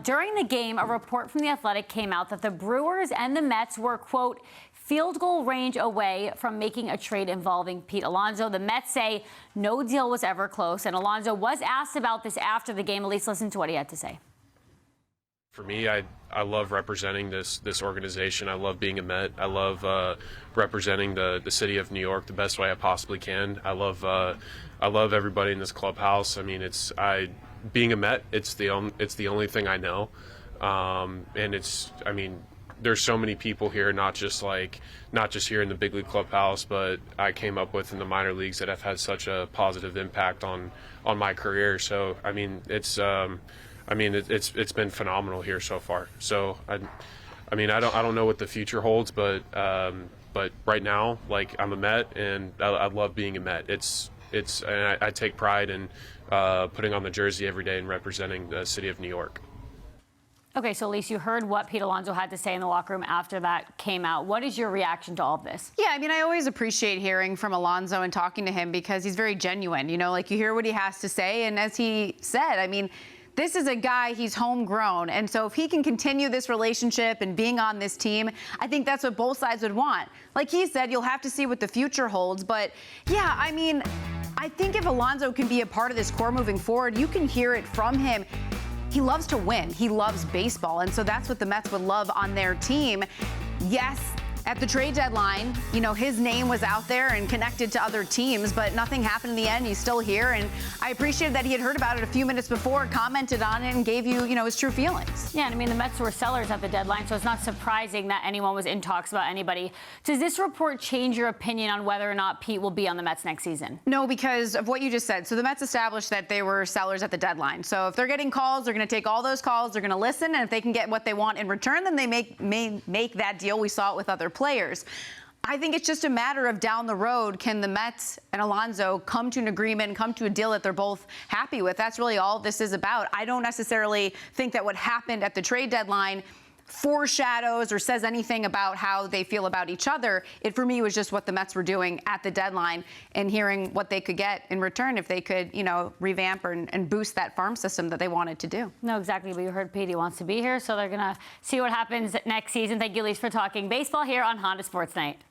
During the game, a report from The Athletic came out that the Brewers and the Mets were, quote, field goal range away from making a trade involving Pete Alonso. The Mets say no deal was ever close, and Alonso was asked about this after the game. Elise, listen to what he had to say. For me, I love representing this organization. I love being a Met. I love representing the city of New York the best way I possibly can. I love everybody in this clubhouse. I mean, being a Met, it's the only thing I know, and there's so many people here, not just here in the big league clubhouse, but I came up with in the minor leagues that have had such a positive impact on my career. So it's been phenomenal here so far. So I don't know what the future holds, but right now, I'm a Met, and I love being a Met. And I take pride in putting on the jersey every day and representing the city of New York. Okay, so Elise, you heard what Pete Alonso had to say in the locker room after that came out. What is your reaction to all of this? Yeah, I always appreciate hearing from Alonso and talking to him because he's very genuine. You hear what he has to say, and as he said, this is a guy, he's homegrown. And so if he can continue this relationship and being on this team, I think that's what both sides would want. Like he said, you'll have to see what the future holds. But yeah, I think if Alonso can be a part of this core moving forward, you can hear it from him. He loves to win. He loves baseball. And so that's what the Mets would love on their team. Yes, at the trade deadline, his name was out there and connected to other teams, but nothing happened in the end. He's still here, and I appreciated that he had heard about it a few minutes before, commented on it, and gave you, his true feelings. Yeah, and the Mets were sellers at the deadline, so it's not surprising that anyone was in talks about anybody. Does this report change your opinion on whether or not Pete will be on the Mets next season? No, because of what you just said. So the Mets established that they were sellers at the deadline. So if they're getting calls, they're going to take all those calls, they're going to listen, and if they can get what they want in return, then they may make that deal. We saw it with other players. I think it's just a matter of down the road, can the Mets and Alonso come to an agreement, come to a deal that they're both happy with? That's really all this is about. I don't necessarily think that what happened at the trade deadline foreshadows or says anything about how they feel about each other. It, for me, was just what the Mets were doing at the deadline and hearing what they could get in return if they could, revamp and boost that farm system that they wanted to do. No, exactly. But you heard Pete wants to be here, so they're going to see what happens next season. Thank you, Elise, for talking baseball here on Honda Sports Night.